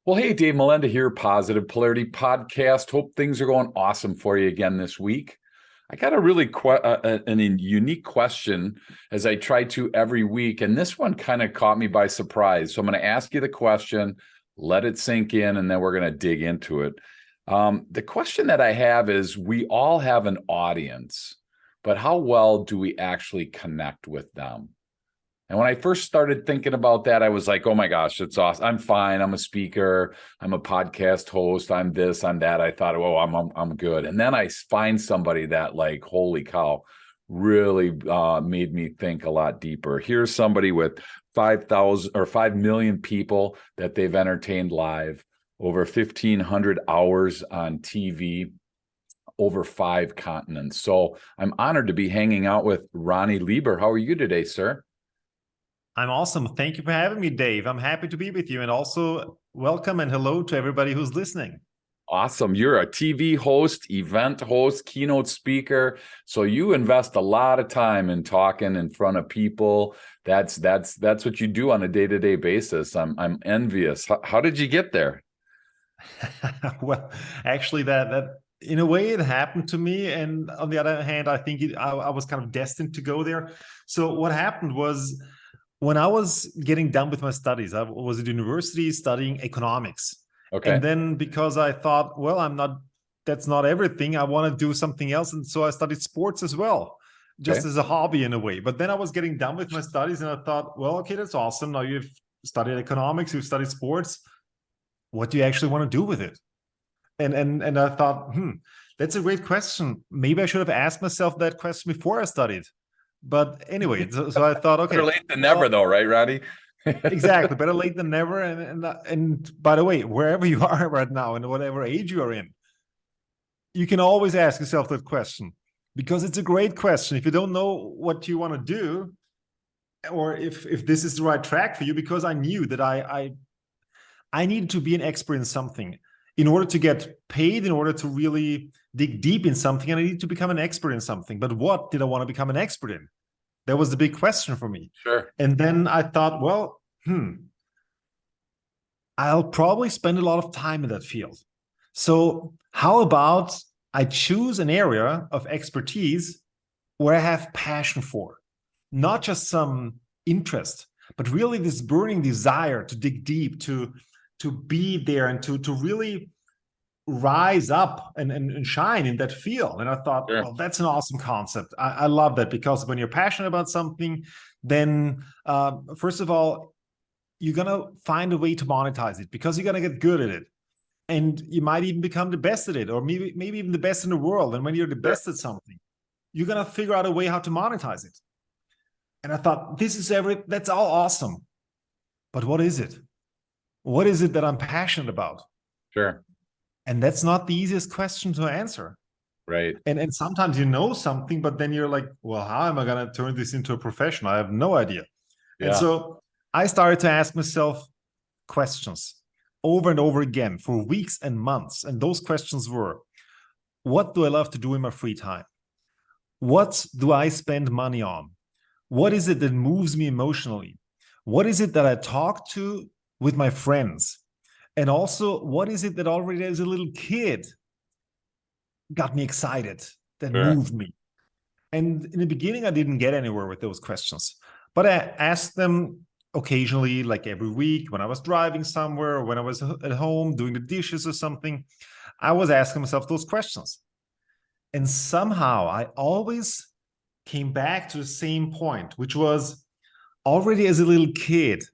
Well, hey, Dave Melinda here, Positive Polarity Podcast. Hope things are going awesome for you again this week. I got a really unique question as I try to every week, and this one kind of caught me by surprise. So I'm going to ask you the question, let it sink in, and then we're going to dig into it. The question that I have is, we all have an audience, but how well do we actually connect with them? And when I first started thinking about that, I was like, oh my gosh, it's awesome. I'm fine. I'm a speaker. I'm a podcast host. I'm this, I'm that. I thought, oh, I'm good. And then I find somebody that, like, holy cow, really made me think a lot deeper. Here's somebody with 5,000 or 5 million people that they've entertained live, over 1,500 hours on TV, over 5 continents. So I'm honored to be hanging out with Ronny Leber. How are you today, sir? I'm awesome. Thank you for having me, Dave. I'm happy to be with you, and also welcome and hello to everybody who's listening. Awesome. You're a TV host, event host, keynote speaker. So you invest a lot of time in talking in front of people. That's what you do on a day-to-day basis. I'm envious. How did you get there? Well, actually, that in a way it happened to me, and on the other hand, I think I was kind of destined to go there. So what happened was, when I was getting done with my studies, I was at university studying economics. Okay. And then, because I thought, well, that's not everything, I want to do something else. And so I studied sports as well, just as a hobby in a way. But then I was getting done with my studies and I thought, well, okay, that's awesome. Now you've studied economics, you've studied sports. What do you actually want to do with it? And I thought, that's a great question. Maybe I should have asked myself that question before I studied. But anyway, so I thought, okay. Better late than never, though, right, Roddy? Exactly. Better late than never. And by the way, wherever you are right now and whatever age you are in, you can always ask yourself that question, because it's a great question. If you don't know what you want to do, or if this is the right track for you, because I knew that I needed to be an expert in something. In order to get paid, in order to really dig deep in something, and I needed to become an expert in something. But what did I want to become an expert in? That was the big question for me. Sure. And then I thought, well, I'll probably spend a lot of time in that field. So how about I choose an area of expertise where I have passion for, not just some interest, but really this burning desire to dig deep, to be there, and to really rise up and shine in that field. And I thought, Sure. well, that's an awesome concept. I love that, because when you're passionate about something, then first of all, you're going to find a way to monetize it, because you're going to get good at it. And you might even become the best at it, or maybe even the best in the world. And when you're the best at something, you're going to figure out a way how to monetize it. And I thought, that's all awesome. But what is it? What is it that I'm passionate about? Sure. And that's not the easiest question to answer. Right. And sometimes you know something, but then you're like, well, how am I going to turn this into a profession? I have no idea. Yeah. And so I started to ask myself questions over and over again for weeks and months. And those questions were, what do I love to do in my free time? What do I spend money on? What is it that moves me emotionally? What is it that I talk to with my friends? And also, what is it that already as a little kid got me excited, that moved me? And in the beginning, I didn't get anywhere with those questions, but I asked them occasionally, like every week, when I was driving somewhere, or when I was at home doing the dishes or something. I was asking myself those questions. And somehow I always came back to the same point, which was, already as a little kid,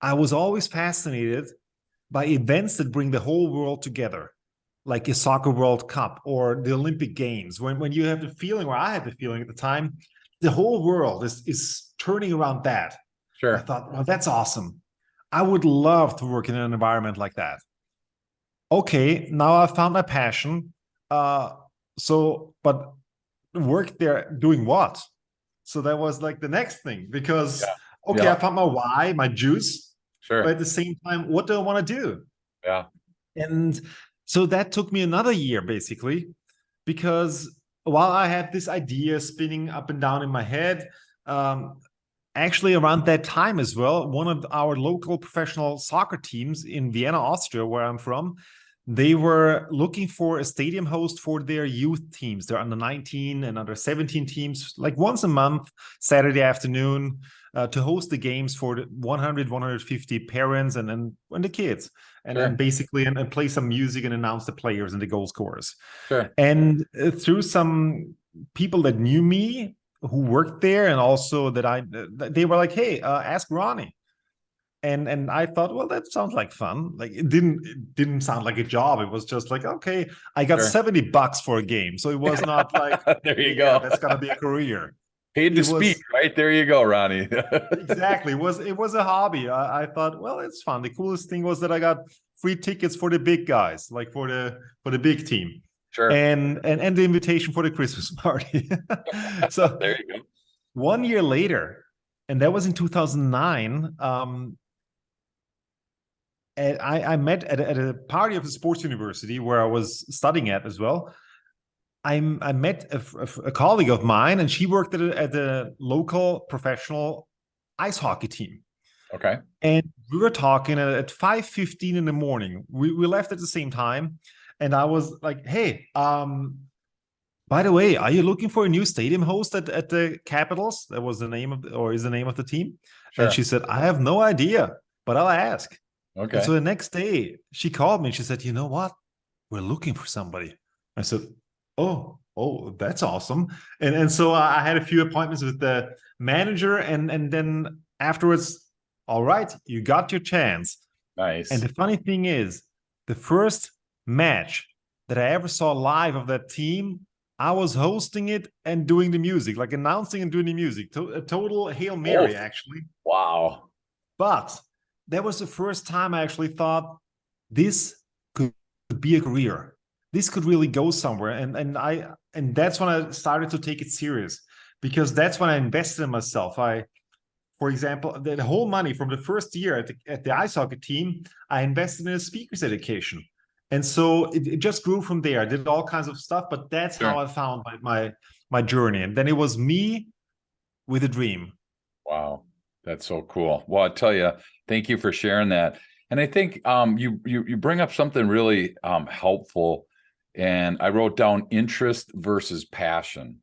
I was always fascinated by events that bring the whole world together, like a soccer World Cup or the Olympic Games, when you have the feeling, or I had the feeling at the time, the whole world is turning around that. Sure. I thought, well, that's awesome. I would love to work in an environment like that. Okay, now I found my passion. But work there doing what? So that was like the next thing, because I found my why, my juice. Sure. But at the same time, what do I want to do? Yeah. And so that took me another year, basically, because while I had this idea spinning up and down in my head, actually around that time as well, one of our local professional soccer teams in Vienna, Austria, where I'm from, they were looking for a stadium host for their youth teams, their under 19 and under 17 teams, like once a month, Saturday afternoon, to host the games for the 100, 150 parents and the kids, and basically and play some music and announce the players and the goal scorers. Sure. And through some people that knew me who worked there, and also they were like, hey, ask Ronny. And I thought, well, that sounds like fun. Like it didn't sound like a job. It was just like, okay, I got $70 for a game. So it was not like, there you go. That's gonna be a career. Paid to speak, right? There you go, Ronny. Exactly. It was a hobby. I thought, well, it's fun. The coolest thing was that I got free tickets for the big guys, like for the big team. Sure. And the invitation for the Christmas party. So there you go. 1 year later, and that was in 2009. And I met at a party of the sports university where I was studying at as well. I met a colleague of mine, and she worked at a local professional ice hockey team. Okay. And we were talking at 5:15 in the morning. We left at the same time. And I was like, hey, by the way, are you looking for a new stadium host at the Capitals? That was the name is the name of the team. Sure. And she said, I have no idea, but I'll ask. Okay. And so the next day she called me and she said, you know what? We're looking for somebody. I said, oh, that's awesome. And so I had a few appointments with the manager, and then afterwards, all right, you got your chance. Nice. And the funny thing is, the first match that I ever saw live of that team, I was hosting it and doing the music, like announcing and doing the music. A total Hail Mary, actually. Wow. But that was the first time I actually thought this could be a career. This could really go somewhere. And that's when I started to take it serious, because that's when I invested in myself. For example, the whole money from the first year at the ice hockey team, I invested in a speaker's education. And so it just grew from there. I did all kinds of stuff, but that's how I found my journey. And then it was me with a dream. Wow. That's so cool. Well, I tell you, thank you for sharing that. And I think you bring up something really helpful. And I wrote down interest versus passion.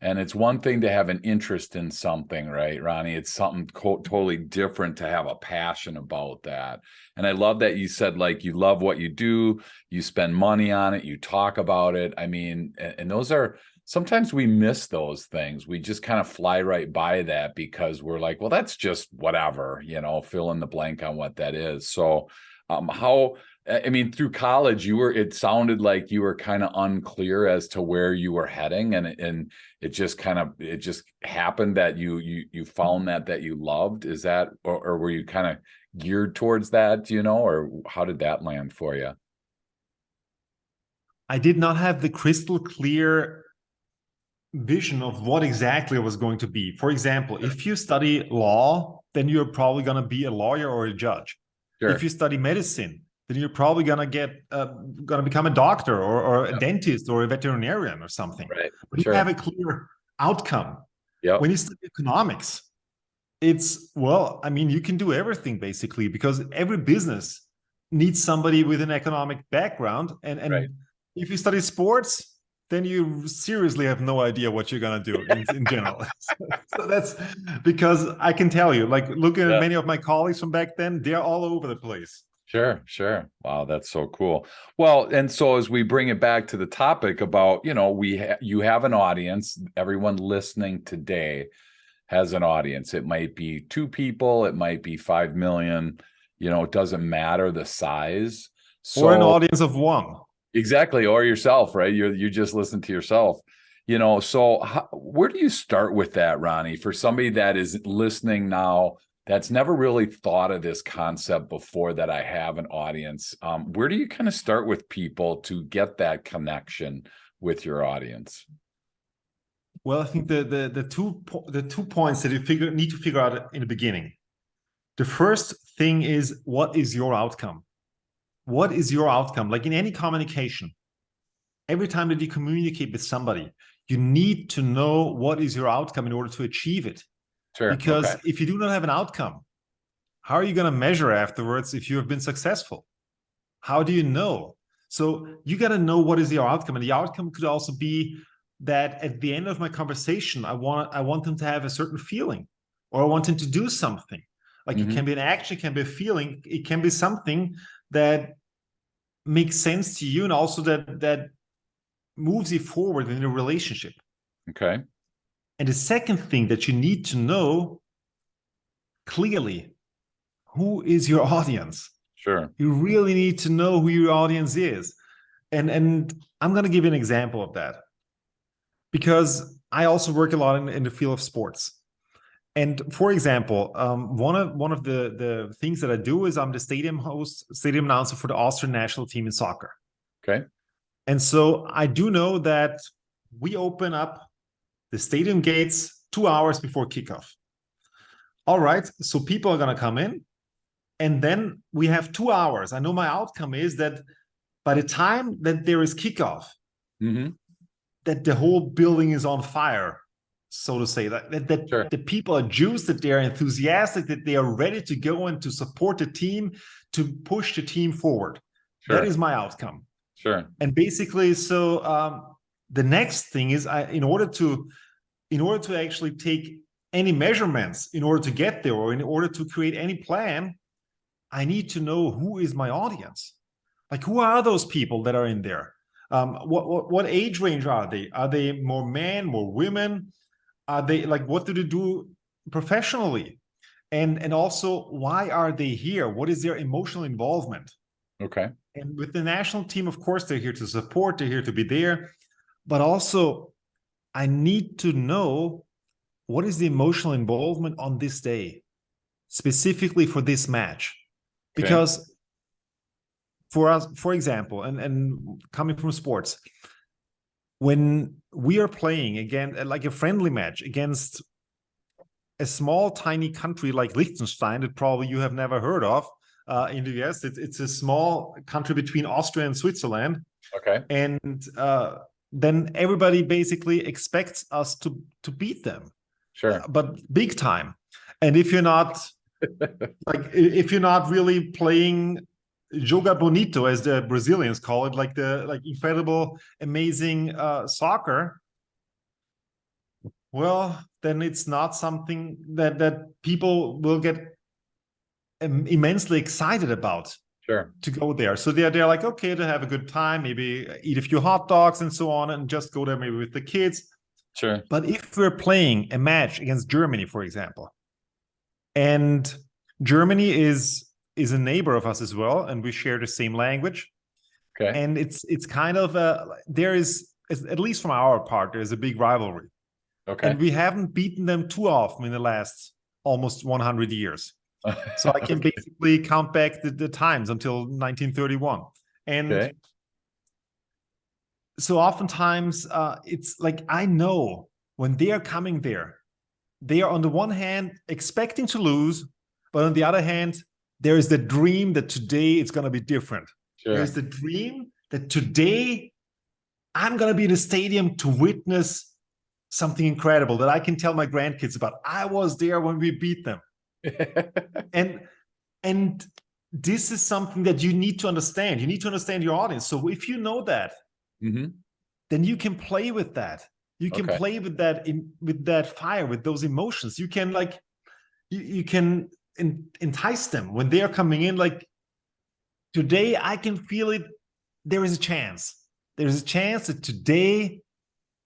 And it's one thing to have an interest in something, right, Ronny? It's something totally different to have a passion about that. And I love that you said, like, you love what you do, you spend money on it, you talk about it. I mean, and those are, sometimes we miss those things. We just kind of fly right by that because we're like, well, that's just whatever, fill in the blank on what that is. So through college, it sounded like you were kind of unclear as to where you were heading, and it just happened that you found that you loved. Is that, or were you kind of geared towards that, or how did that land for you? I did not have the crystal clear vision of what exactly it was going to be. For example, if you study law, then you're probably going to be a lawyer or a judge. Sure. If you study medicine, then you're probably gonna become a doctor or a dentist or a veterinarian or something. Right. But you have a clear outcome. Yeah. When you study economics, you can do everything basically, because every business needs somebody with an economic background. And if you study sports, then you seriously have no idea what you're gonna do in general. So that's because I can tell you, like looking at many of my colleagues from back then, they're all over the place. Sure. Wow, that's so cool. Well, and so as we bring it back to the topic about, you have an audience, everyone listening today has an audience. It might be 2 people, it might be 5 million, it doesn't matter the size. Or an audience of 1. Exactly, or yourself, right? You just listen to yourself. So where do you start with that, Ronny, for somebody that is listening now, that's never really thought of this concept before, that I have an audience? Where do you kind of start with people to get that connection with your audience? Well, I think the two points that you need to figure out in the beginning. The first thing is, what is your outcome? What is your outcome? Like in any communication, every time that you communicate with somebody, you need to know what is your outcome in order to achieve it. Sure. Because Okay. if you do not have an outcome, how are you going to measure afterwards if you have been successful? How do you know? So you got to know what is your outcome. And the outcome could also be that at the end of my conversation, I want them to have a certain feeling, or I want them to do something. Like it can be an action, it can be a feeling, it can be something that makes sense to you, and also that moves you forward in a relationship. Okay. And the second thing that you need to know clearly, who is your audience? Sure. You really need to know who your audience is. And I'm going to give you an example of that, because I also work a lot in the field of sports. And for example, one of the things that I do is I'm the stadium announcer for the Austrian national team in soccer. Okay. And so I do know that we open up the stadium gates 2 hours before kickoff. All right, so people are going to come in, and then we have 2 hours. I know my outcome is that by the time that there is kickoff, that the whole building is on fire, so to say, that Sure. the people are juiced, that they're enthusiastic, that they are ready to go and to support the team, to push the team forward. Sure. That is my outcome. Sure. And basically, so the next thing is, in order to actually take any measurements, in order to get there, or in order to create any plan, I need to know who is my audience. Like, who are those people that are in there? What age range are they? Are they more men, more women? Are they like, what do they do professionally? And also, why are they here? What is their emotional involvement? Okay. And with the national team, of course, they're here to support, they're here to be there. But also, I need to know what is the emotional involvement on this day, specifically for this match. Okay. Because for us, for example, and coming from sports, when we are playing again, like a friendly match against a small, tiny country like Liechtenstein, that probably you have never heard of in the US, it's a small country between Austria and Switzerland. Okay. And then everybody basically expects us to beat them. Sure. But big time. And if you're not if you're not really playing joga bonito, as the Brazilians call it, like incredible, amazing soccer, well, then it's not something that people will get immensely excited about. Sure. To go there. So they're like, okay, to have a good time, maybe eat a few hot dogs and so on, and just go there maybe with the kids. Sure. But if we're playing a match against Germany, for example, and Germany is a neighbor of us as well, and we share the same language. Okay. And it's kind of there is, at least from our part, there's a big rivalry. Okay. And we haven't beaten them too often in the last almost 100 years. So I can basically count back the times until 1931. And so oftentimes it's like, I know when they are coming there, they are on the one hand expecting to lose, but on the other hand, there is the dream that today it's going to be different. Sure. There's the dream that today I'm going to be in the stadium to witness something incredible that I can tell my grandkids about. I was there when we beat them. and this is something that you need to understand. You need to understand your audience. So if you know that, then you can play with that. You can play with that, with that fire, with those emotions. You can you can entice them when they are coming in. Like, today, I can feel it. There is a chance. There is a chance that today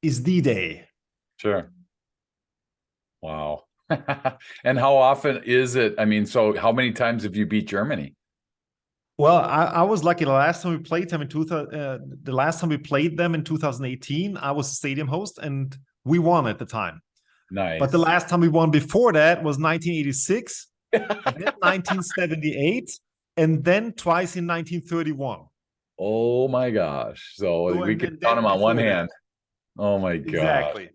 is the day. Sure. Wow. And how often is it? I mean, so how many times have you beat Germany? Well, I was lucky. The last time we played them in 2018, I was a stadium host, and we won at the time. Nice. But the last time we won before that was 1986, then 1978, and then twice in 1931. Oh my gosh! So we could count them on one hand. Oh my god! Exactly.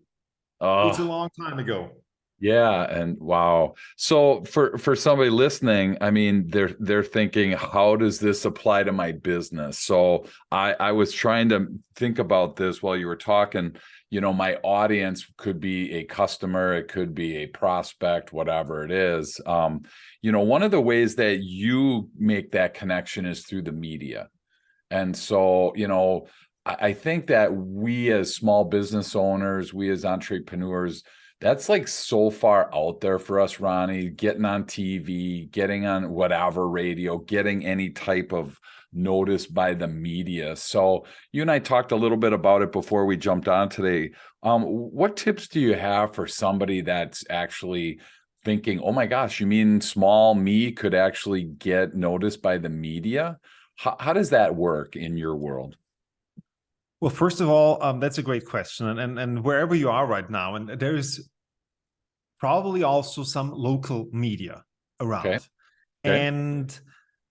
Oh, it's a long time ago. Yeah, and wow. So for somebody listening, I mean, they're thinking, how does this apply to my business? So I was trying to think about this while you were talking. My audience could be a customer, it could be a prospect, whatever it is. One of the ways that you make that connection is through the media. And so, I think that we as small business owners, we as entrepreneurs, that's like so far out there for us, Ronnie, getting on TV, getting on whatever radio, getting any type of notice by the media. So you and I talked a little bit about it before we jumped on today. What tips do you have for somebody that's actually thinking, oh my gosh, you mean small me could actually get noticed by the media? How does that work in your world? Well, first of all, that's a great question. And wherever you are right now, and there's probably also some local media Okay. around. Okay. And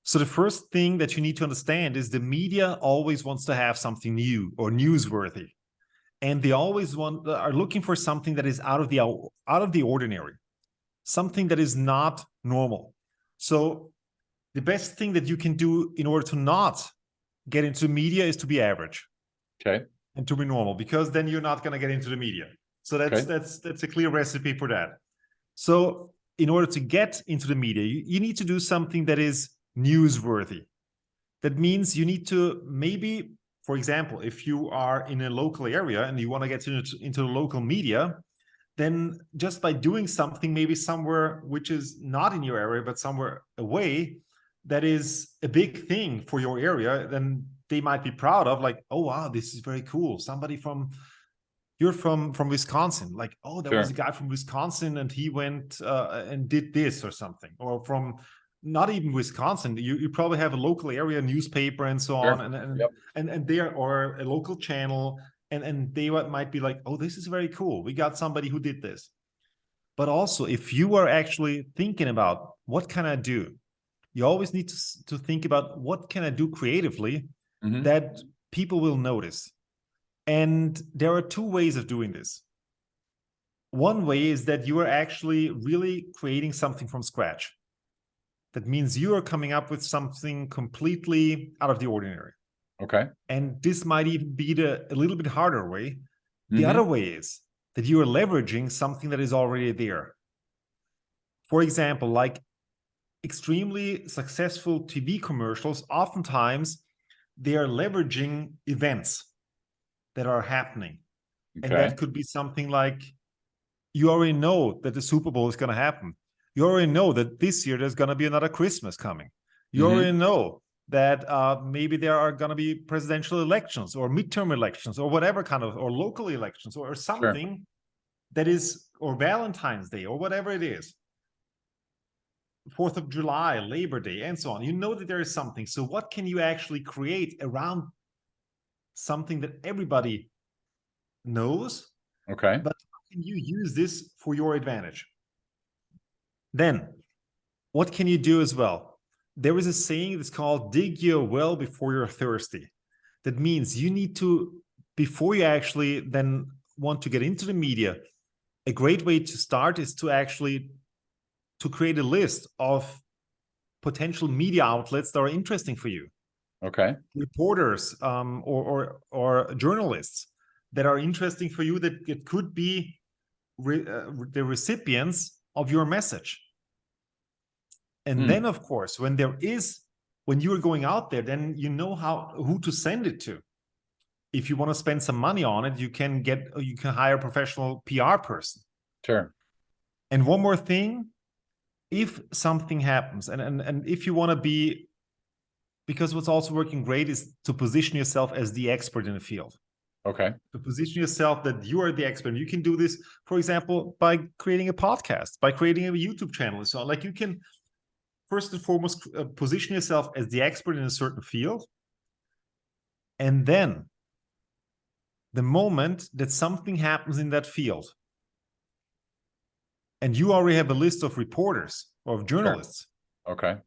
so the first thing that you need to understand is the media always wants to have something new or newsworthy. And they always are looking for something that is out of the ordinary, something that is not normal. So the best thing that you can do in order to not get into media is to be average. Okay. And to be normal, because then you're not going to get into the media. So that's a clear recipe for that. So in order to get into the media, you need to do something that is newsworthy. That means you need to maybe, for example, if you are in a local area and you want to get into the local media, then just by doing something maybe somewhere which is not in your area, but somewhere away, that is a big thing for your area, then they might be proud of, like, oh, wow, this is very cool. Somebody you're from Wisconsin, like, oh, there was a guy from Wisconsin and he went and did this or something. Or from not even Wisconsin, you probably have a local area newspaper and so on, and they are, or a local channel, and they might be like, oh, this is very cool, we got somebody who did this. But also, if you are actually thinking about what can I do, you always need to think about what can I do creatively that people will notice. And there are two ways of doing this. One way is that you are actually really creating something from scratch. That means you are coming up with something completely out of the ordinary. Okay. And this might even be a little bit harder way. The other way is that you are leveraging something that is already there. For example, like extremely successful TV commercials, oftentimes they are leveraging events that are happening. Okay. And that could be something like, you already know that the Super Bowl is going to happen. You already know that this year there's going to be another Christmas coming. You already know that maybe there are going to be presidential elections or midterm elections or whatever kind of, or local elections or something that is, or Valentine's Day or whatever it is. 4th of July, Labor Day, and so on. You know that there is something. So what can you actually create around something that everybody knows? Okay. But how can you use this for your advantage? Then, what can you do as well? There is a saying that's called dig your well before you're thirsty. That means you need to, before you actually then want to get into the media, a great way to start is to actually to create a list of potential media outlets that are interesting for you. Okay. Reporters or journalists that are interesting for you, that it could be the recipients of your message. And then, of course, when you're going out there, then you know who to send it to. If you want to spend some money on it, you can hire a professional PR person. Sure. And one more thing, if something happens, and if you want to be, because what's also working great is to position yourself as the expert in the field. Okay. To position yourself that you are the expert. You can do this, for example, by creating a podcast, by creating a YouTube channel. So like, you can first and foremost position yourself as the expert in a certain field. And then the moment that something happens in that field, and you already have a list of reporters or of journalists, okay,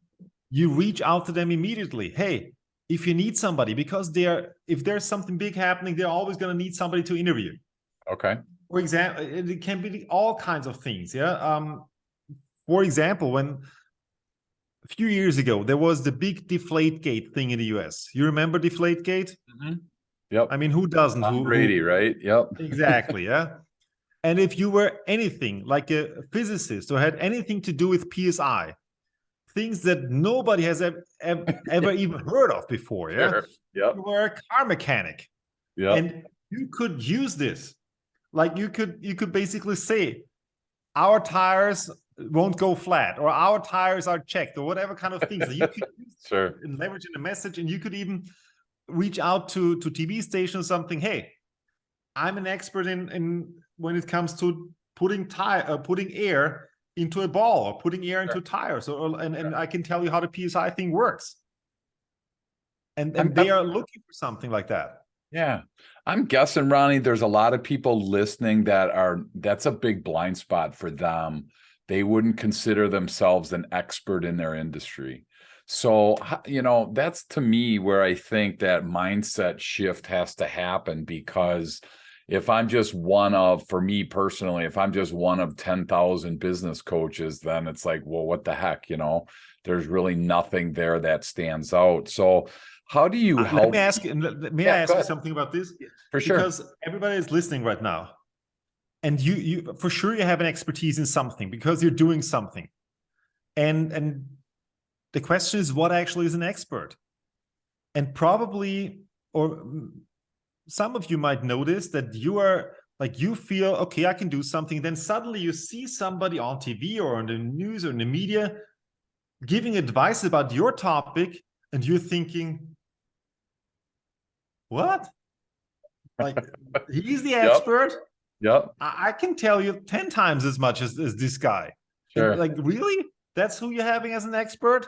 you reach out to them immediately. Hey, if you need somebody, because if there's something big happening, they're always going to need somebody to interview. Okay. For example, it can be all kinds of things. Yeah. For example, when a few years ago there was the big Deflategate thing in the US. You remember Deflategate? Yep. I mean, who doesn't? Tom Brady, right? Yep. Exactly. Yeah. And if you were anything like a physicist or had anything to do with PSI, things that nobody has ever even heard of before, yeah, Sure. Yep. you were a car mechanic, Yep. and you could use this. Like you could basically say, our tires won't go flat, or our tires are checked, or whatever kind of things that you could use Sure. and leverage in a message, and you could even reach out to TV station or something. Hey, I'm an expert in when it comes to putting air into a ball or putting air into tires, and I can tell you how the PSI thing works. And they are looking for something like that. Yeah. I'm guessing, Ronnie, there's a lot of people listening that's a big blind spot for them. They wouldn't consider themselves an expert in their industry. So, that's to me where I think that mindset shift has to happen, because if I'm just for me personally, if I'm just one of 10,000 business coaches, then it's like, well, what the heck, there's really nothing there that stands out. So how do you help? May I ask you something about this? For sure. Because everybody is listening right now. And you for sure you have an expertise in something because you're doing something. And the question is, what actually is an expert? And probably, or some of you might notice that you feel, okay, I can do something. Then suddenly you see somebody on TV or on the news or in the media giving advice about your topic, and you're thinking, what? Like, he's the expert? Yep. I can tell you 10 times as much as this guy. Sure. And like, really? That's who you're having as an expert?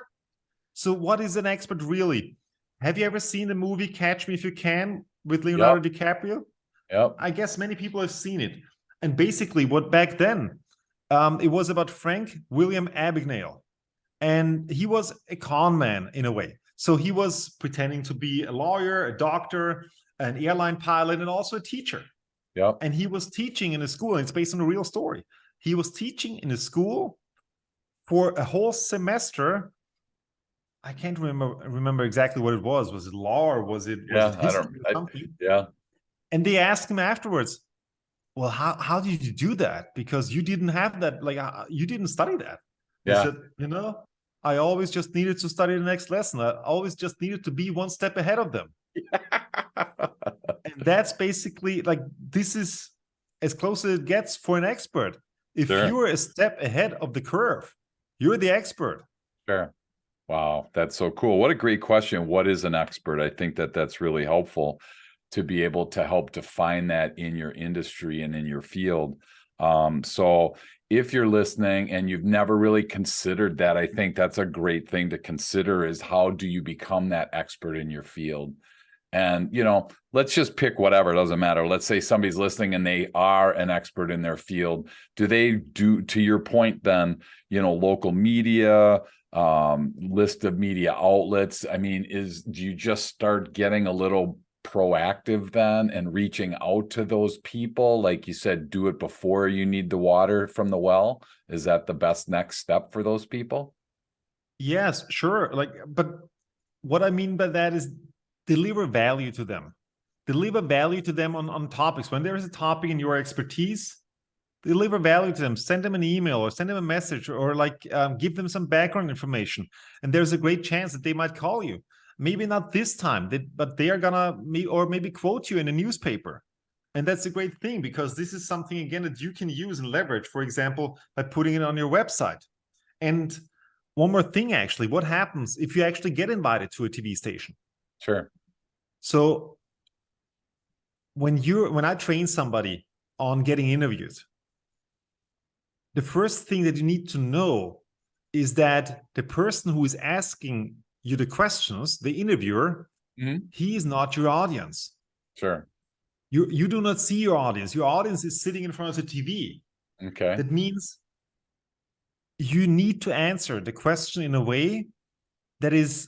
So what is an expert really? Have you ever seen the movie Catch Me If You Can with Leonardo DiCaprio? Yep. I guess many people have seen it. And basically what back then, it was about Frank William Abagnale. And he was a con man in a way. So he was pretending to be a lawyer, a doctor, an airline pilot, and also a teacher. Yep. And he was teaching in a school, and it's based on a real story. He was teaching in a school for a whole semester. I can't remember exactly what it was. Was it law or was it history or something? Yeah. And they asked him afterwards, well, how did you do that? Because you didn't have that, like you didn't study that. He said, I always just needed to study the next lesson. I always just needed to be one step ahead of them. And that's basically like, this is as close as it gets for an expert. If you're a step ahead of the curve, you're the expert. Sure. Wow, that's so cool. What a great question. What is an expert? I think that's really helpful to be able to help define that in your industry and in your field. So if you're listening and you've never really considered that, I think that's a great thing to consider, is how do you become that expert in your field? And, let's just pick whatever, it doesn't matter. Let's say somebody's listening and they are an expert in their field. Do they do, to your point then, local media, list of media outlets? I mean, do you just start getting a little proactive then and reaching out to those people? Like you said, do it before you need the water from the well. Is that the best next step for those people? Yes, sure. But what I mean by that is deliver value to them. Deliver value to them on topics. When there is a topic in your expertise, deliver value to them. Send them an email or send them a message, or give them some background information. And there's a great chance that they might call you. Maybe not this time, but they are gonna maybe quote you in a newspaper. And that's a great thing, because this is something, again, that you can use and leverage, for example, by putting it on your website. And one more thing, actually, what happens if you actually get invited to a TV station? Sure. So when I train somebody on getting interviewed, the first thing that you need to know is that the person who is asking you the questions, the interviewer, he is not your audience. Sure. You do not see your audience. Your audience is sitting in front of the TV. Okay. That means you need to answer the question in a way that is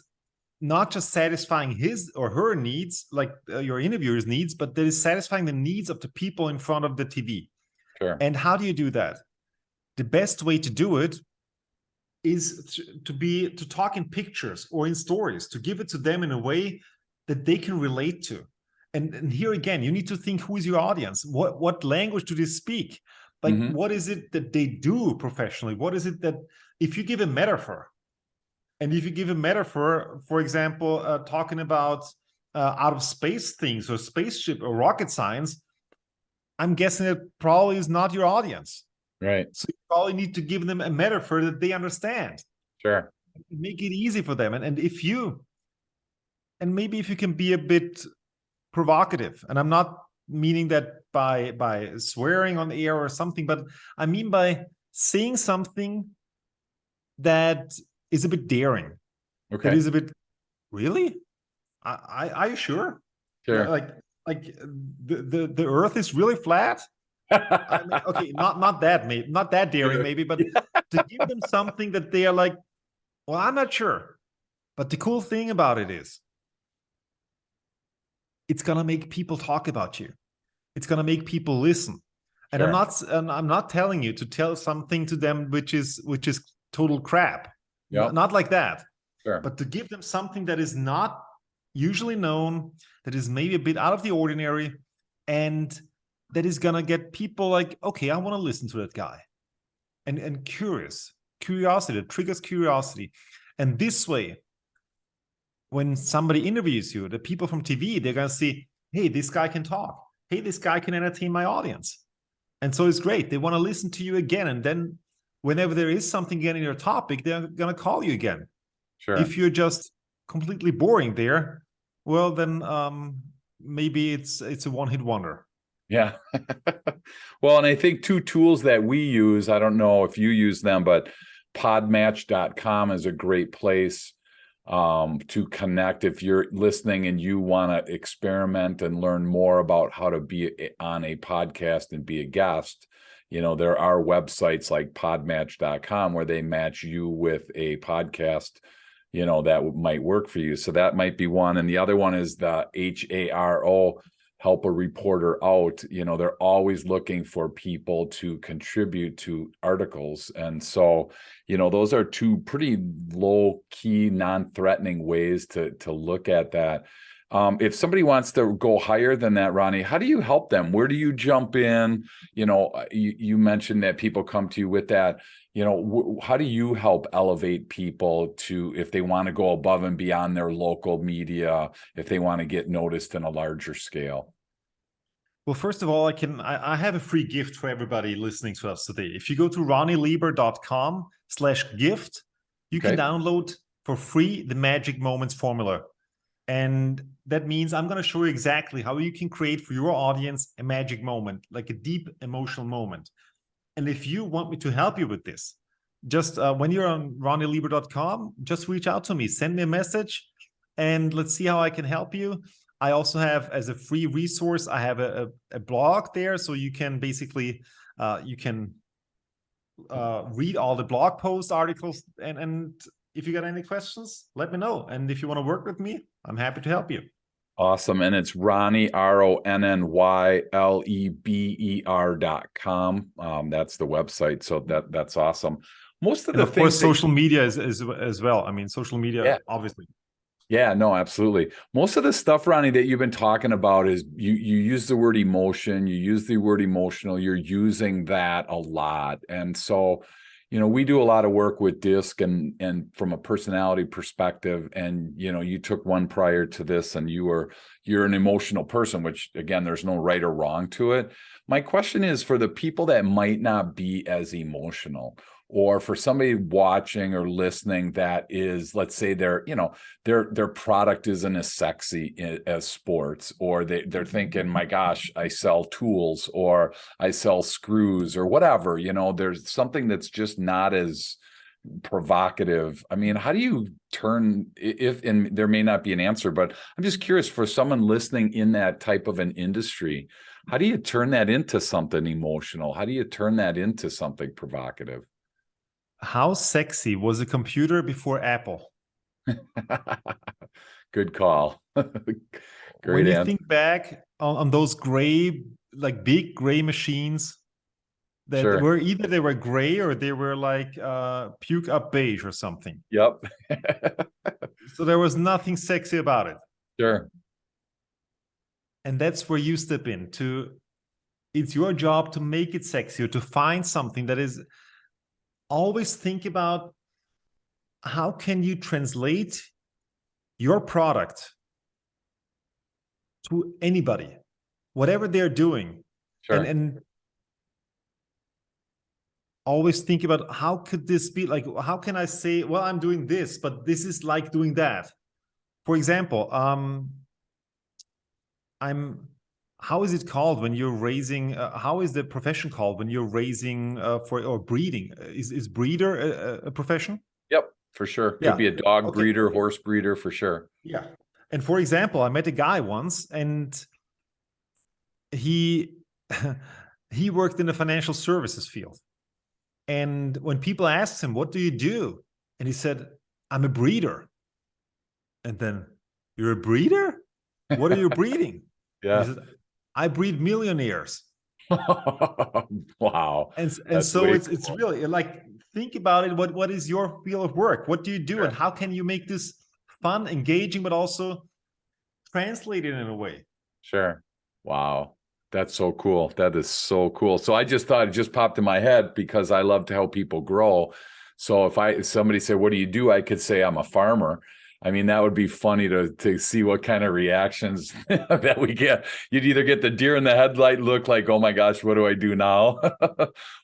not just satisfying his or her needs, like your interviewer's needs, but that is satisfying the needs of the people in front of the TV. Sure. And how do you do that? The best way to do it is to talk in pictures or in stories, to give it to them in a way that they can relate to. And here again, you need to think, who is your audience? What language do they speak? Like, what is it that they do professionally? What is it that, if you give a metaphor, and if you give a metaphor, for example, talking about out of space things or spaceship or rocket science, I'm guessing it probably is not your audience. Right. So you probably need to give them a metaphor that they understand. Sure. Make it easy for them. And maybe if you can be a bit provocative, and I'm not meaning that by swearing on the air or something, but I mean by saying something that is a bit daring. Okay. That is a bit, really? Are you sure? Sure. Like the Earth is really flat? I mean, okay, not that, maybe not that daring, maybe, but to give them something that they are like, well, I'm not sure. But the cool thing about it is, it's gonna make people talk about you. It's gonna make people listen. And Sure. I'm not telling you to tell something to them which is total crap. Yep. Not like that. Sure. But to give them something that is not usually known, that is maybe a bit out of the ordinary, and that is gonna get people like, okay, I want to listen to that guy. And curiosity, that triggers curiosity. And this way, when somebody interviews you, the people from TV, they're gonna see, hey, this guy can talk. Hey, this guy can entertain my audience. And so it's great. They want to listen to you again. And then whenever there is something again in your topic, they're gonna call you again. Sure. If you're just completely boring there, well, then maybe it's a one-hit wonder. Yeah. Well, and I think two tools that we use, I don't know if you use them, but podmatch.com is a great place to connect if you're listening and you want to experiment and learn more about how to be on a podcast and be a guest. There are websites like podmatch.com where they match you with a podcast that might work for you. So that might be one. And the other one is the HARO, Help a Reporter Out. They're always looking for people to contribute to articles. And so, those are two pretty low key, non-threatening ways to look at that. If somebody wants to go higher than that, Ronny, how do you help them? Where do you jump in? You mentioned that people come to you with that. How do you help elevate people to, if they want to go above and beyond their local media, if they want to get noticed in a larger scale? Well, first of all, I have a free gift for everybody listening to us today. If you go to ronnyleber.com/gift, you can download for free the Magic Moments formula. And that means I'm going to show you exactly how you can create for your audience a magic moment, like a deep emotional moment. And if you want me to help you with this, just when you're on ronnyleber.com, just reach out to me, send me a message, and let's see how I can help you. I also have, as a free resource, I have a blog there, so you can basically read all the blog post articles, and if you got any questions, let me know. And if you want to work with me, I'm happy to help you. Awesome. And it's Ronny, RonnyLeber.com. That's the website. So that's awesome. Most of the of course, social media is as well. I mean, social media, obviously. Yeah, no, absolutely. Most of the stuff, Ronny, that you've been talking about is you use the word emotion, you use the word emotional, you're using that a lot. And so, we do a lot of work with DISC and from a personality perspective, and, you took one prior to this and you're an emotional person, which again, there's no right or wrong to it. My question is for the people that might not be as emotional, or for somebody watching or listening that is, let's say their product isn't as sexy as sports, or they're thinking, my gosh, I sell tools or I sell screws or whatever, there's something that's just not as provocative. I mean, how do you turn, and there may not be an answer, but I'm just curious, for someone listening in that type of an industry, how do you turn that into something emotional? How do you turn that into something provocative? How sexy was a computer before Apple? Good call. Great When you answer. think back on those gray, like big gray machines, that Sure. were either they were gray or they were like puke up beige or something. Yep. So there was nothing sexy about it. Sure. And that's where you step in. It's your job to make it sexy, or to find something that is. Always think about how can you translate your product to anybody, whatever they're doing. Sure. And always think about how could this be, like, how can I say, well, I'm doing this, but this is like doing that. For example, how is it called when you're raising, how is the profession called when you're raising or breeding? Is breeder a profession? Yep, for sure. Could Yeah. be a dog Okay. breeder, horse breeder, for sure. Yeah. And for example, I met a guy once, and he he worked in the financial services field. And when people asked him, "What do you do?" and he said, "I'm a breeder." And then, "You're a breeder? What are you breeding?" And he Yeah. said, "I breed millionaires." Wow. And That's so way it's cool. really like, think about it. What is your field of work? What do you do, Sure. and how can you make this fun, engaging, but also translate it in a way? Sure. Wow. That's so cool. That is so cool. So I just thought, it just popped in my head because I love to help people grow. So if somebody said, "What do you do?" I could say, "I'm a farmer." I mean, that would be funny to see what kind of reactions that we get. You'd either get the deer in the headlight look, like, "Oh my gosh, what do I do now?"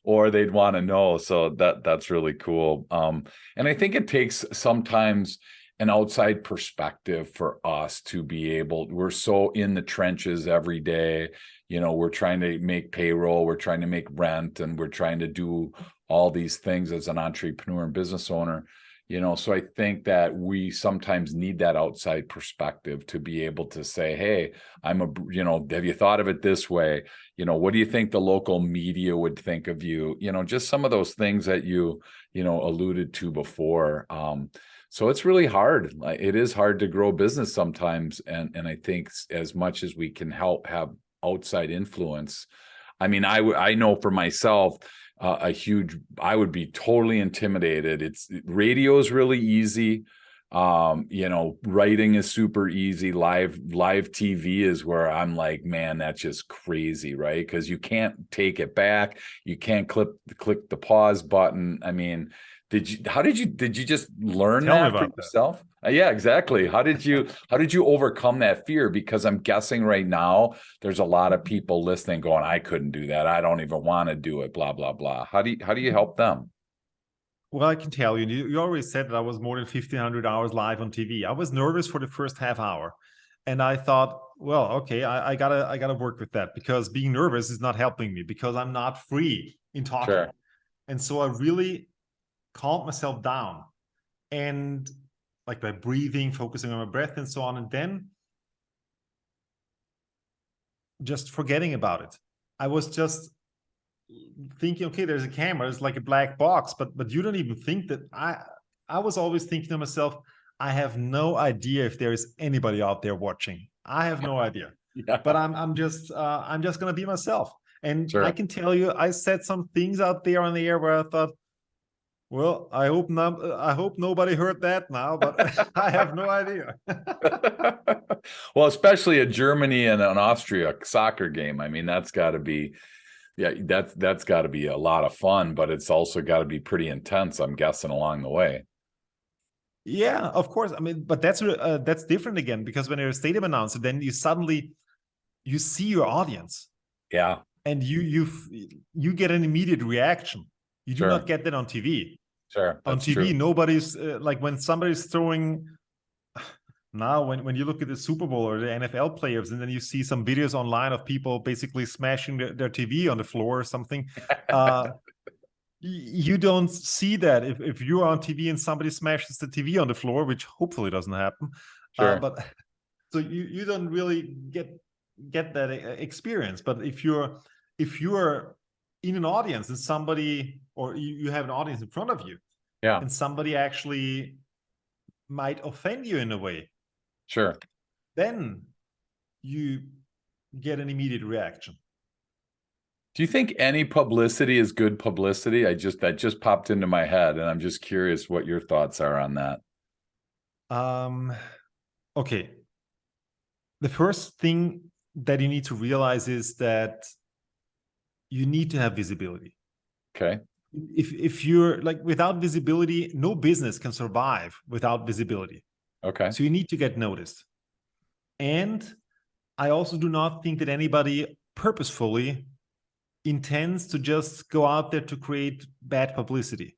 or they'd want to know. So that's really cool. And I think it takes sometimes an outside perspective for us to be able, we're so in the trenches every day. We're trying to make payroll, we're trying to make rent, and we're trying to do all these things as an entrepreneur and business owner. So I think that we sometimes need that outside perspective to be able to say, "Hey, have you thought of it this way? What do you think the local media would think of you?" Just some of those things that you alluded to before. So it's really hard. It is hard to grow business sometimes. And I think as much as we can help have outside influence, I mean, I know for myself, I would be totally intimidated. Radio is really easy. Writing is super easy. Live TV is where I'm like, man, that's just crazy, right? Because you can't take it back. You can't click the pause button. I mean, did you just learn Tell me that for about that. yourself? Yeah, exactly. How did you overcome that fear? Because I'm guessing right now there's a lot of people listening going, "I couldn't do that. I don't even want to do it, blah, blah, blah." How do you help them? Well, I can tell you, you already said that I was more than 1,500 hours live on TV. I was nervous for the first half hour. And I thought, well, okay, I gotta work with that, because being nervous is not helping me, because I'm not free in talking. Sure. And so I really calmed myself down, and like by breathing, focusing on my breath and so on, and then just forgetting about it. I was just thinking, okay, there's a camera, it's like a black box, but you don't even think that. I was always thinking to myself, I have no idea if there is anybody out there watching. I have no idea. Yeah. But I'm just gonna be myself. And Sure. I can tell you, I said some things out there on the air where I thought, well, I hope nobody heard that now, but I have no idea. Well, especially a Germany and an Austria soccer game. I mean, that's got to be, yeah, that's got to be a lot of fun, but it's also got to be pretty intense, I'm guessing, along the way. Yeah, of course. I mean, but that's different again, because when you're a stadium announcer, then you see your audience, Yeah, and you get an immediate reaction. You do not sure, get that on TV. sure, On that's TV, true. nobody's like, when somebody's throwing. Now, when you look at the Super Bowl or the NFL players, and then you see some videos online of people basically smashing their TV on the floor or something, you don't see that if you're on TV and somebody smashes the TV on the floor, which hopefully doesn't happen. Sure. But so you don't really get that experience. But if you're in an audience, and somebody, or you have an audience in front of you, Yeah, and somebody actually might offend you in a way, sure. then you get an immediate reaction. Do you think any publicity is good publicity? That just popped into my head, and I'm just curious what your thoughts are on that. Okay. The first thing that you need to realize is that you need to have visibility. Okay. If you're like, without visibility, no business can survive without visibility. Okay. So you need to get noticed. And I also do not think that anybody purposefully intends to just go out there to create bad publicity.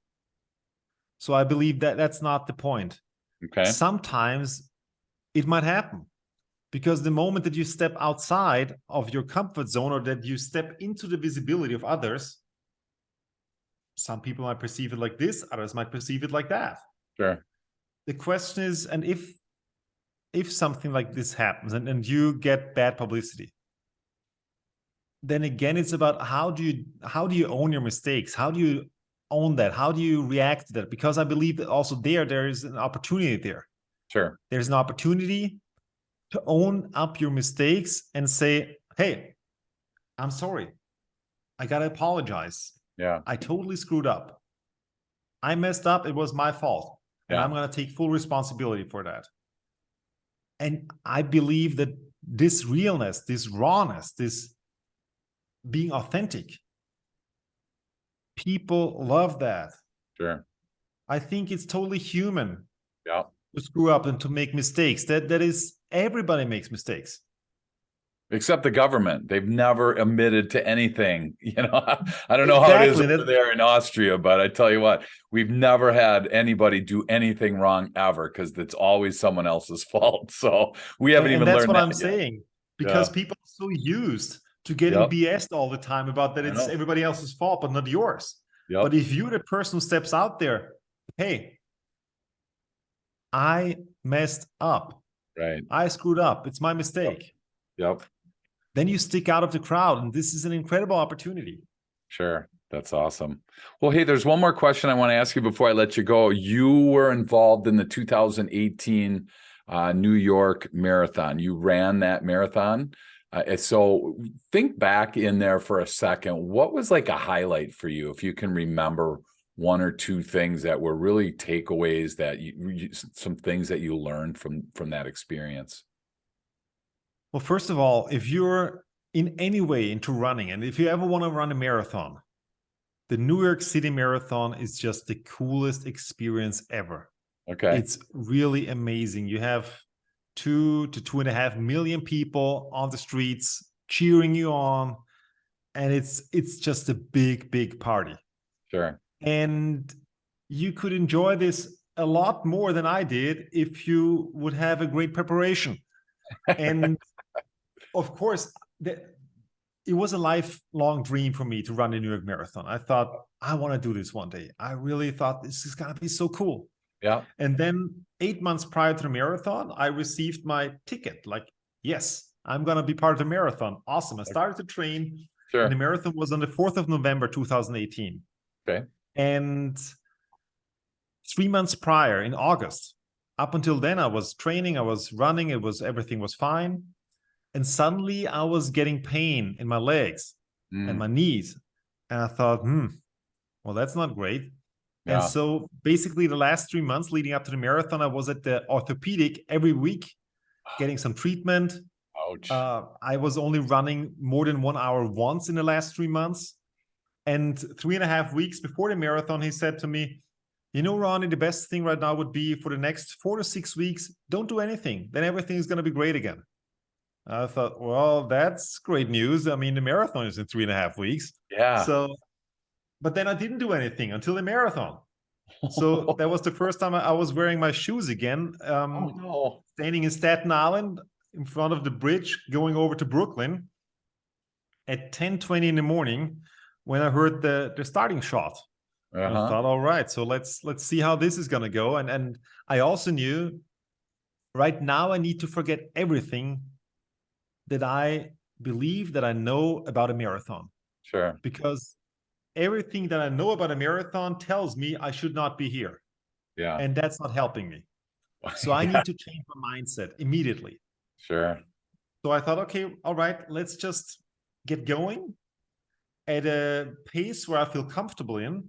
So I believe that that's not the point. Okay. Sometimes it might happen, because the moment that you step outside of your comfort zone, or that you step into the visibility of others, some people might perceive it like this, others might perceive it like that. Sure. The question is, and if something like this happens and you get bad publicity, then again, it's about how do you own your mistakes? How do you own that? How do you react to that? Because I believe that also there is an opportunity there. Sure. There's an opportunity to own up your mistakes and say, hey, I'm sorry. I got to apologize. Yeah. I totally screwed up. I messed up. It was my fault. And I'm going to take full responsibility for that. And I believe that this realness, this rawness, this being authentic, people love that. Sure. I think it's totally human Yeah. to screw up and to make mistakes. That is, everybody makes mistakes. Except the government. They've never admitted to anything. I don't know how it is over there in Austria, but I tell you what, we've never had anybody do anything wrong ever, because it's always someone else's fault. So we haven't even learned that. And that's what I'm saying, because people are so used to getting BS'd all the time about that it's everybody else's fault, but not yours. But if you're the person who steps out there, hey, I messed up. Right. I screwed up. It's my mistake. Yep. Then you stick out of the crowd, and this is an incredible opportunity. Sure. That's awesome. Well, hey, there's one more question I want to ask you before I let you go. You were involved in the 2018 New York Marathon. You ran that marathon. So think back in there for a second. What was like a highlight for you, if you can remember one or two things that were really takeaways, that some things that you learned from that experience? Well, first of all, if you're in any way into running, and if you ever want to run a marathon, the New York City Marathon is just the coolest experience ever. Okay. It's really amazing. You have 2 to 2.5 million people on the streets cheering you on, and it's just a big party. Sure. And you could enjoy this a lot more than I did if you would have a great preparation. And of course, it was a lifelong dream for me to run a New York Marathon. I thought, I want to do this one day. I really thought this is going to be so cool. Yeah. And then 8 months prior to the marathon, I received my ticket. Like, yes, I'm going to be part of the marathon. Awesome. I started to train. Sure. And the marathon was on the 4th of November, 2018. Okay. And 3 months prior, in August, up until then, I was training, I was running, everything was fine. And suddenly I was getting pain in my legs and my knees. And I thought, well, that's not great. Yeah. And so basically the last 3 months leading up to the marathon, I was at the orthopedic every week, getting some treatment. Ouch. I was only running more than 1 hour once in the last 3 months. And 3.5 weeks before the marathon, he said to me, Ronny, the best thing right now would be for the next 4 to 6 weeks, don't do anything. Then everything is going to be great again. I thought, well, that's great news. I mean, the marathon is in 3.5 weeks. Yeah. So, but then I didn't do anything until the marathon. So that was the first time I was wearing my shoes again. Standing in Staten Island in front of the bridge, going over to Brooklyn at 10:20 in the morning when I heard the starting shot. I thought, all right, so let's see how this is going to go. And I also knew right now I need to forget everything that I believe that I know about a marathon. Sure. Because everything that I know about a marathon tells me I should not be here. Yeah. And that's not helping me. So I need to change my mindset immediately. Sure. So I thought, okay, all right, let's just get going. at a pace where I feel comfortable in,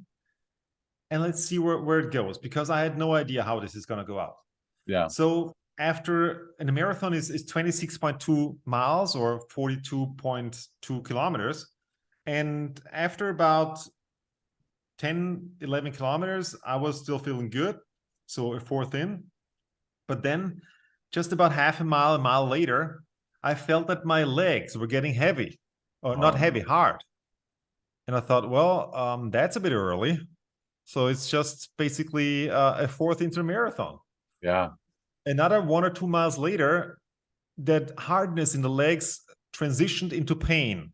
and let's see where it goes, because I had no idea how this is going to go out. Yeah. So and the marathon is 26.2 miles or 42.2 kilometers. And after about 10, 11 kilometers, I was still feeling good. So a fourth in. But then just about half a mile later, I felt that my legs were getting heavy, or not heavy, hard. And I thought, well, that's a bit early. So it's just basically a fourth into marathon. Yeah. Another 1 or 2 miles later, that hardness in the legs transitioned into pain.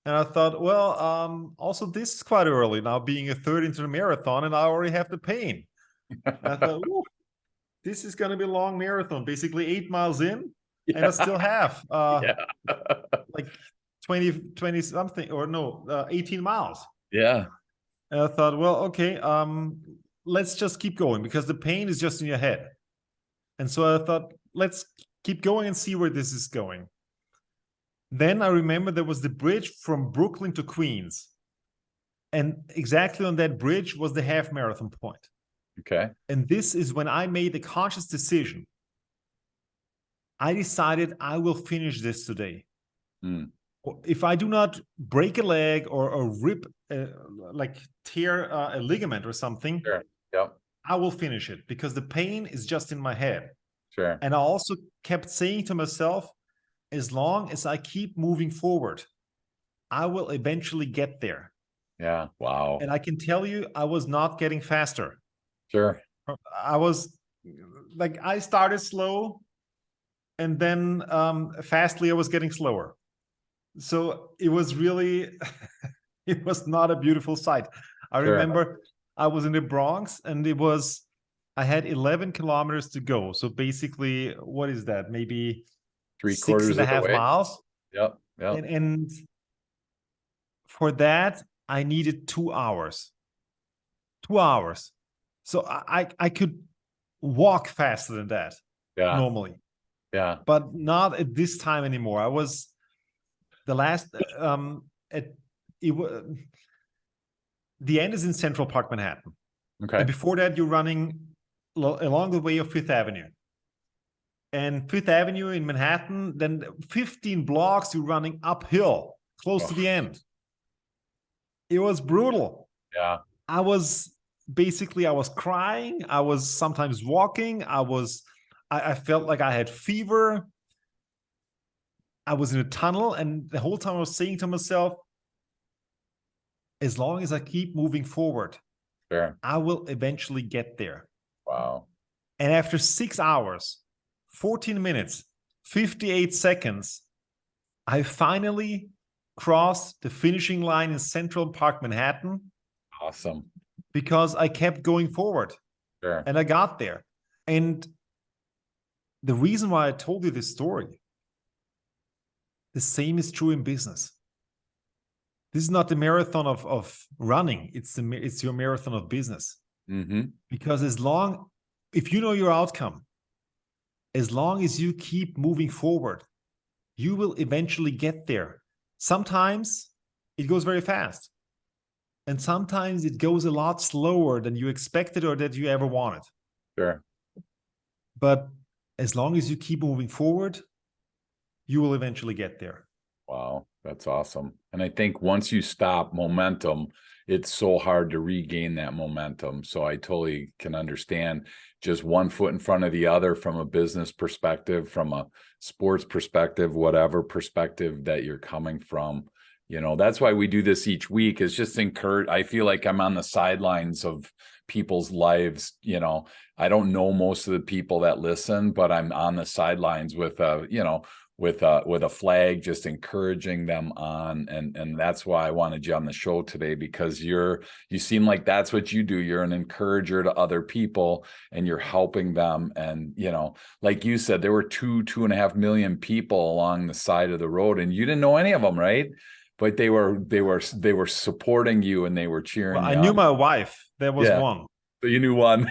And I thought, well, also this is quite early now, being a third into the marathon, and I already have the pain. And I thought, this is going to be a long marathon, basically 8 miles in, and I still have like 20 something, or no, 18 miles. Yeah. And I thought, well, okay, let's just keep going, because the pain is just in your head. And so I thought, let's keep going and see where this is going. Then I remember there was the bridge from Brooklyn to Queens. And exactly on that bridge was the half marathon point. Okay. And this is when I made the conscious decision. I decided I will finish this today. If I do not break a leg or rip, like tear a ligament or something, Sure. Yep. I will finish it, because the pain is just in my head. Sure. And I also kept saying to myself, as long as I keep moving forward, I will eventually get there. Yeah. Wow. And I can tell you, I was not getting faster. Sure. I was like, I started slow, and then fastly I was getting slower. So it was really, it was not a beautiful sight. I remember I was in the Bronx, and I had 11 kilometers to go. So basically, what is that? Maybe 3/4 of the 6.5 way. miles. Yep. Yep. And for that, I needed 2 hours. 2 hours. So I could walk faster than that normally. Yeah. But not at this time anymore. I was the last the end is in Central Park, Manhattan. Okay. And before that, you're running along the way of Fifth Avenue. And Fifth Avenue in Manhattan, then 15 blocks, you're running uphill, close to the end. It was brutal. Yeah. I was crying. I was sometimes walking. I felt like I had fever. I was in a tunnel, and the whole time I was saying to myself, as long as I keep moving forward, I will eventually get there. Wow. And after 6 hours, 14 minutes, 58 seconds, I finally crossed the finishing line in Central Park, Manhattan. Awesome. Because I kept going forward. And I got there. And the reason why I told you this story, the same is true in business. This is not the marathon of running. It's your marathon of business. Because if you know your outcome, as long as you keep moving forward, you will eventually get there. Sometimes it goes very fast. And sometimes it goes a lot slower than you expected or that you ever wanted. But as long as you keep moving forward, you will eventually get there. Wow, that's awesome. And I think once you stop momentum, it's so hard to regain that momentum. So I totally can understand just one foot in front of the other from a business perspective, from a sports perspective, whatever perspective that you're coming from. You know, that's why we do this each week, is just encourage. I feel like I'm on the sidelines of people's lives. You know, I don't know most of the people that listen, but I'm on the sidelines with with a flag, just encouraging them on. And that's why I wanted you on the show today, because you seem like that's what you do. You're an encourager to other people, and you're helping them. And, you know, like you said, there were 2.5 million people along the side of the road, and you didn't know any of them, right? But they were supporting you, and they were cheering you I knew my wife. There was one. So you knew one.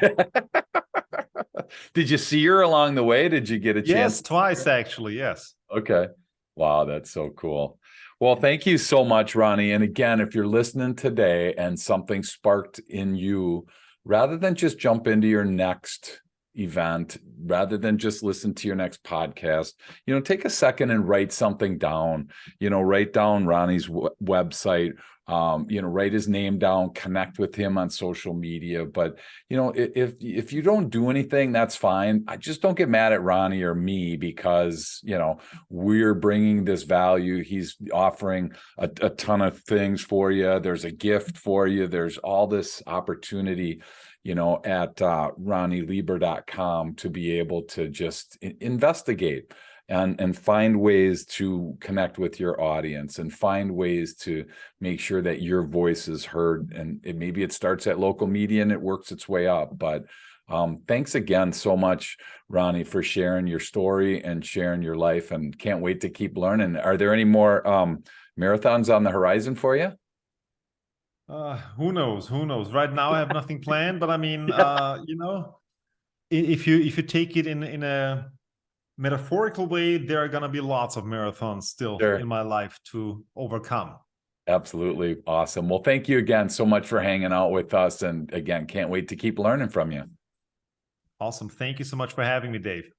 Did you see her along the way? Did you get a chance? Yes, twice actually. Yes. Okay. Wow, that's so cool. Well, thank you so much, Ronnie. And again, if you're listening today and something sparked in you, rather than just jump into your next event, rather than just listen to your next podcast, take a second and write something down. Write down Ronnie's website. Write his name down, connect with him on social media. But, if you don't do anything, that's fine. I just don't get mad at Ronnie or me because, we're bringing this value. He's offering a ton of things for you. There's a gift for you. There's all this opportunity, at RonnyLeber.com to be able to just investigate and find ways to connect with your audience and find ways to make sure that your voice is heard. And maybe it starts at local media and it works its way up. But thanks again so much, Ronnie, for sharing your story and sharing your life, and can't wait to keep learning. Are there any more marathons on the horizon for you? Who knows? Who knows? Right now, I have nothing planned, but I mean, if you take it in a metaphorical way, there are gonna be lots of marathons still in my life to overcome. Absolutely. Awesome. Well, thank you again so much for hanging out with us. And again, can't wait to keep learning from you. Awesome. Thank you so much for having me, Dave.